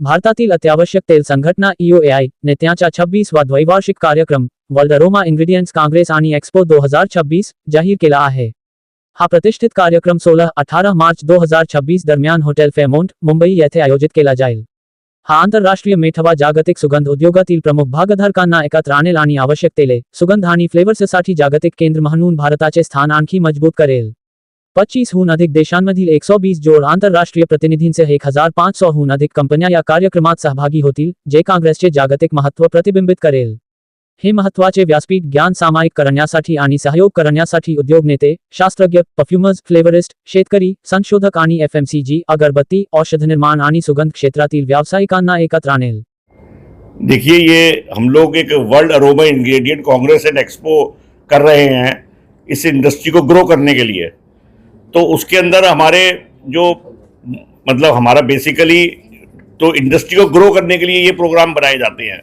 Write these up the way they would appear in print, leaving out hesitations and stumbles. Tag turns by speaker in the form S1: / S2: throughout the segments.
S1: भारतातील अत्यावश्यक तेल संघटना EOAI ने त्यांचा 26वा द्वैवार्षिक कार्यक्रम वर्ल्ड अरोमा इंग्रेडिएंट्स काँग्रेस आणि एक्सपो 2026 जाहीर केला आहे। हा प्रतिष्ठित कार्यक्रम 16-18 मार्च 2026 दरम्यान हॉटेल फेयरमाउंट मुंबई येथे आयोजित केला जाईल। हा आंतरराष्ट्रीय मेळावा जागतिक सुगंध उद्योगातील प्रमुख भागधारकांना एकत्र आणेल आणि आवश्यक तेले, सुगंध आणि फ्लेवर्ससाठी जागतिक केंद्र म्हणून भारताचे स्थान आणखी मजबूत करेल। 25हून अधिक देशांमधील 120 जोड आंतरराष्ट्रीय प्रतिनिधींसह 1500हून अधिक कंपन्या या कार्यक्रमात सहभागी होतील, जे काँग्रेसचे जागतिक महत्त्व प्रतिबिंबित करेल। हे महत्त्वाचे व्यासपीठ ज्ञान सामायिक करण्यासाठी आणि सहयोग करण्यासाठी उद्योग नेते, शास्त्रज्ञ, परफ्यूमर्स, फ्लेवरिस्ट, शेतकरी, संशोधक आणि FMCG, अगरबत्ती, औषध निर्माण आणि सुगंध क्षेत्रातील व्यावसायिकांना एकत्र आणेल।
S2: देखिए, ये हम लोग एक world aroma ingredient Congress and expo कर रहे हैं इस इंडस्ट्री को ग्रो करने के लिए। तो उसके अंदर हमारे जो मतलब हमारा बेसिकली तो इंडस्ट्री को ग्रो करने के लिए ये प्रोग्राम बनाए जाते हैं।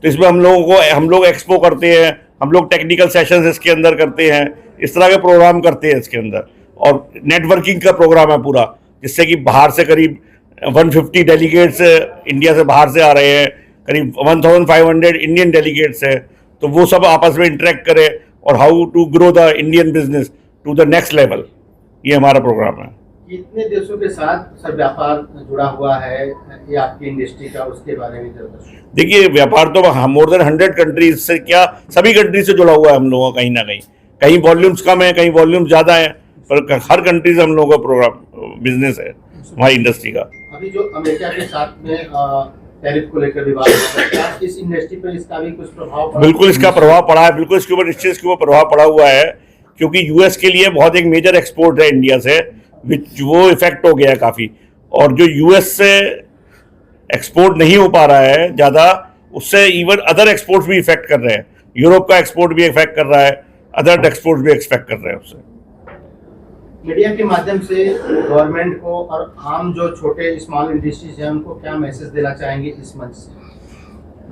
S2: तो इसमें हम लोग एक्सपो करते हैं, हम लोग टेक्निकल सेशंस इसके अंदर करते हैं, इस तरह के प्रोग्राम करते हैं इसके अंदर। और नेटवर्किंग का प्रोग्राम है पूरा, जिससे कि बाहर से करीब 150 डेलीगेट्स इंडिया से बाहर से आ रहे हैं, करीब 1500 इंडियन डेलीगेट्स हैं। तो वो सब आपस में इंटरेक्ट करें और how to grow the Indian business to the next level, ये हमारा प्रोग्राम है।
S3: कितने देशों के साथ सर व्यापार जुड़ा हुआ है ये आपकी इंडस्ट्री का, उसके बारे में जरूर।
S2: देखिए, व्यापार तो मोर देन 100 कंट्रीज से, क्या सभी कंट्रीज से जुड़ा हुआ है हम लोगों का, कहीं ना कहीं वॉल्यूम्स कम है, कहीं वॉल्यूम्स ज़्यादा है, पर हर कंट्री से हम लोगों का प्रोग्राम बिजनेस है हमारी इंडस्ट्री का।
S3: अभी जो अमेरिका के साथ में टैरिफ को लेकर विवाद है, इस इंडस्ट्री पर इसका भी कुछ प्रभाव पड़ा?
S2: बिल्कुल इसका प्रभाव पड़ा है, बिल्कुल इसके ऊपर निश्चित इसके ऊपर प्रभाव पड़ा हुआ है, क्योंकि यूएस के लिए बहुत एक मेजर एक्सपोर्ट है इंडिया से, वो इफेक्ट हो गया है काफ़ी। और जो यूएस से एक्सपोर्ट नहीं हो पा रहा है ज़्यादा, उससे इवन अदर एक्सपोर्ट्स भी इफेक्ट कर रहे हैं। यूरोप का एक्सपोर्ट भी इफेक्ट कर रहा है, अदर एक्सपोर्ट्स भी इफेक्ट कर रहे हैं उससे।
S3: मीडिया के माध्यम से गवर्नमेंट को और आम जो छोटे स्मॉल इंडस्ट्रीज हैं उनको क्या मैसेज देना चाहेंगे इस मंच से?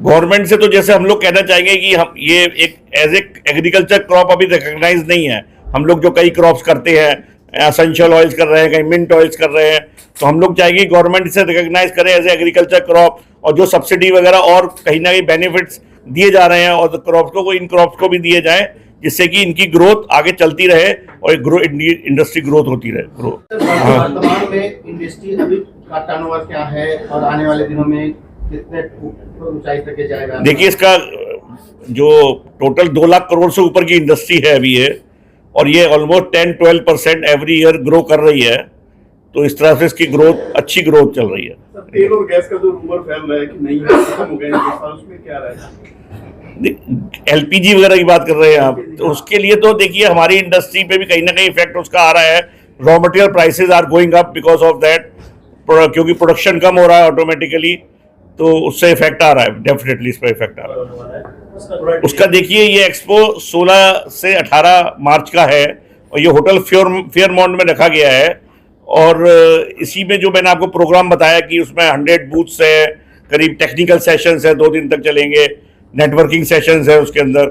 S2: गवर्नमेंट से तो जैसे हम लोग कहना चाहेंगे कि हम ये एक एज ए एग्रीकल्चर क्रॉप अभी रिकग्नाइज नहीं है। हम लोग जो कई क्रॉप्स करते हैं, एसेंशियल ऑयल्स कर रहे हैं, कहीं मिंट ऑयल्स कर रहे हैं, तो हम लोग चाहेंगे गवर्नमेंट इसे रिकग्नाइज करे एज ए एग्रीकल्चर क्रॉप, और जो सब्सिडी वगैरह और कहीं ना कहीं बेनिफिट्स दिए जा रहे हैं और क्रॉप्स को इन क्रॉप्स को भी दिए जाएं, जिससे कि इनकी ग्रोथ आगे चलती रहे और इंडस्ट्री ग्रोथ होती रहे।
S3: वर्तमान में इंडस्ट्री अभी का टर्नओवर क्या है और आने वाले दिनों में कितने ऊंचाई तक जाएगा?
S2: देखिए, इसका जो टोटल 2 लाख करोड़ से ऊपर की इंडस्ट्री है अभी ये, और ये ऑलमोस्ट 10-12% एवरी ईयर ग्रो कर रही है। तो इस तरह से इसकी ग्रोथ, अच्छी ग्रोथ चल रही है।
S4: तेल और गैस का जो रूमर फैल रहा है कि नहीं खत्म हो गए, उसमें क्या रहेगा?
S2: LPG वगैरह की बात कर रहे हैं आप, तो उसके लिए तो देखिए हमारी इंडस्ट्री पे भी कहीं ना कहीं इफेक्ट उसका आ रहा है। Raw material prices are going up because of that, क्योंकि प्रोडक्शन कम हो रहा है ऑटोमेटिकली, तो उससे इफेक्ट आ रहा है, डेफिनेटली इस पर इफेक्ट आ रहा है। उसका देखिए, ये एक्सपो 16 से 18 मार्च का है और ये होटल फेयरमाउंट में रखा गया है। और इसी में जो मैंने आपको प्रोग्राम बताया कि उसमें 100 बूथ्स है, करीब टेक्निकल सेशंस है, 2 दिन तक चलेंगे, नेटवर्किंग सेशंस है उसके अंदर,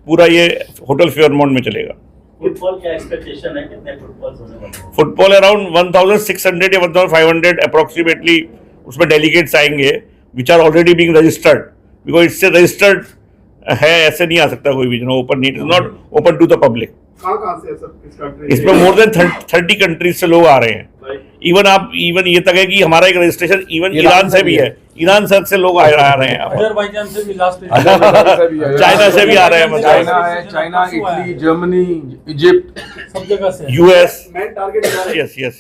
S2: पूरा ये होटल फेयरमाउंट में चलेगा।
S4: फुटफॉल क्या एक्सपेक्टेशन है, कितने फुटफॉल्स होने वाले हैं?
S2: फुटफॉल अराउंड 1600 या 1500 अप्रोक्सीमेटली उसमें डेलीगेट्स आएंगे, which are already being registered, because इससे रजिस्टर्ड है, ऐसे नहीं आ सकता कोई भी, open, it is not open to the public.
S4: कहाँ से सर?
S2: इसमें मोर देन 30 कंट्रीज से लोग आ रहे हैं। इवन ये तक है कि हमारा एक रजिस्ट्रेशन इवन ईरान से भी है, ईरान से लोग आ रहे हैं,
S5: अजरबैजान से भी लास्ट
S2: चाइना से भी आ रहे हैं,
S5: चाइना, इटली, जर्मनी, इजिप्ट, सब जगह से,
S2: US।
S4: यस।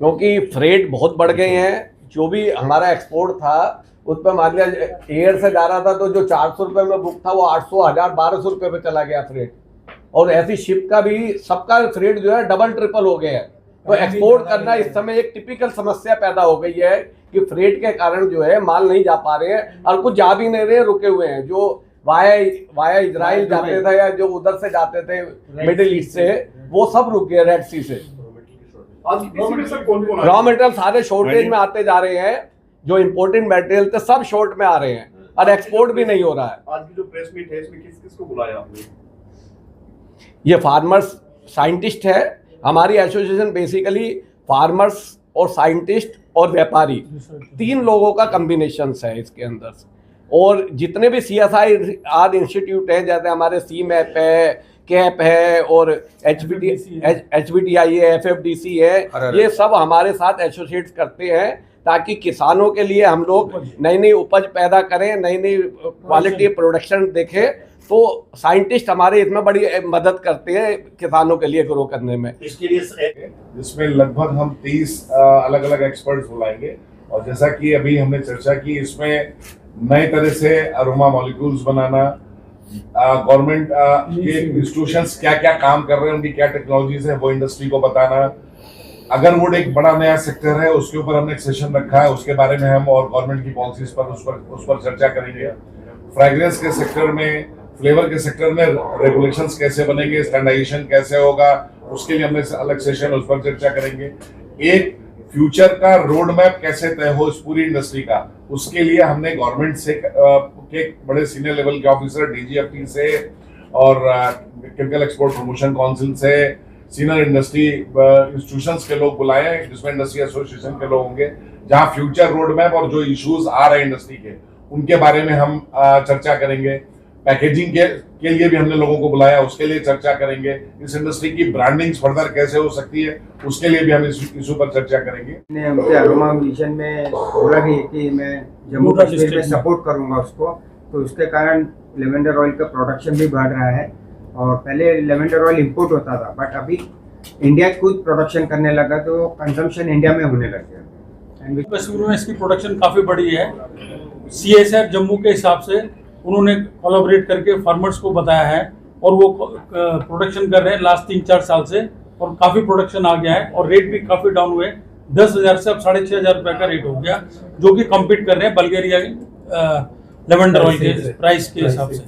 S5: क्योंकि फ्रेट बहुत बढ़ गए हैं। जो भी हमारा एक्सपोर्ट था उस पर मान लिया एयर से जा रहा था तो जो 400 रुपये में बुक था वो 800, 1000, 1200 रुपये पे चला गया फ्रेट। और ऐसी शिप का भी सबका फ्रेट जो है डबल ट्रिपल हो गया है। तो एक्सपोर्ट करना इस समय एक टिपिकल समस्या पैदा हो गई है कि फ्रेट के कारण जो है माल नहीं जा पा रहे हैं, और कुछ जा भी नहीं रहे, रुके हुए हैं। जो वाया इजराइल जाते थे या जो उधर से जाते थे मिडिल ईस्ट से, वो सब रुक गए रेड सी से। रॉ मटेरियल सारे शॉर्टेज में आते जा रहे हैं, जो इम्पोर्टेंट मटेरियल थे सब शॉर्ट में आ रहे हैं और एक्सपोर्ट भी नहीं हो रहा है।
S4: आज की जो प्रेस मीट है इसमें किस को बुलाया आपने?
S5: ये फार्मर्स साइंटिस्ट है, हमारी एसोसिएशन बेसिकली फार्मर्स और साइंटिस्ट और व्यापारी, 3 लोगों का कॉम्बिनेशन है इसके अंदर से। और जितने भी CSIR इंस्टीट्यूट हैं, जैसे हमारे CMAP है, कैप है और HBTI है, FFDC है, ये सब हमारे साथ एसोसिएट्स करते हैं ताकि किसानों के लिए हम लोग नई नई उपज पैदा करें, नई नई क्वालिटी प्रोडक्शन देखें। तो साइंटिस्ट हमारे इसमें बड़ी मदद करते हैं किसानों के लिए ग्रो करने में।
S4: इसके लिए
S6: जिसमें लगभग हम 30 अलग अलग एक्सपर्ट्स बुलाएंगे। और जैसा कि अभी हमने चर्चा की, इसमें नए तरह से अरोमा मॉलिक्यूल्स बनाना, गवर्नमेंट के इंस्टीट्यूशंस क्या क्या काम कर रहे हैं, उनकी क्या टेक्नोलॉजीज है, वो इंडस्ट्री को बताना। अगर वुड एक बड़ा नया सेक्टर है, उसके ऊपर हमने एक सेशन रखा है, उसके बारे में हम और गवर्नमेंट की पॉलिसीज पर उस पर चर्चा करेंगे। फ्रेग्रेंस के सेक्टर में, फ्लेवर के सेक्टर में रेगुलेशंस कैसे बनेंगे, स्टैंडर्डाइजेशन कैसे होगा, उसके लिए हमने अलग सेशन उस पर चर्चा करेंगे। एक फ्यूचर का रोड मैप कैसे तय हो इस पूरी इंडस्ट्री का, उसके लिए हमने गवर्नमेंट से के बड़े सीनियर लेवल के ऑफिसर, DGFT से और केमिकल एक्सपोर्ट प्रमोशन काउंसिल से, सीनियर इंडस्ट्री इंस्टीट्यूशंस के लोग बुलाए हैं, जिसमें इंडस्ट्री एसोसिएशन के लोग होंगे, जहां फ्यूचर रोड मैप और जो इश्यूज आ रहे हैं इंडस्ट्री के, उनके बारे में हम चर्चा करेंगे। पैकेजिंग के लिए भी हमने लोगों को बुलाया, उसके लिए चर्चा करेंगे। इस इंडस्ट्री की ब्रांडिंग फर्दर कैसे हो सकती है, उसके लिए भी हम इस इशू पर चर्चा करेंगे।
S7: ने उनके अरोमा मिशन में बोला भी कि मैं जम्मू कश्मीर में सपोर्ट करूंगा उसको, तो उसके कारण लेवेंडर ऑयल का प्रोडक्शन भी बढ़ रहा है। और पहले लेवेंडर ऑयल इंपोर्ट होता था, बट अभी इंडिया खुद प्रोडक्शन करने लगा, तो कंजम्पशन इंडिया में होने लग गया।
S8: कश्मीर में इसकी प्रोडक्शन काफ़ी बड़ी है। CSIR जम्मू के हिसाब से उन्होंने कोलैबोरेट करके फार्मर्स को बताया है और वो प्रोडक्शन कर रहे हैं लास्ट 3-4 साल से, और काफ़ी प्रोडक्शन आ गया है और रेट भी काफ़ी डाउन हुए। 10,000 से अब 6,500 रुपये का रेट हो गया, जो कि कम्पीट कर रहे हैं बल्गेरिया लेवेंडर ऑयल के प्राइस के हिसाब से।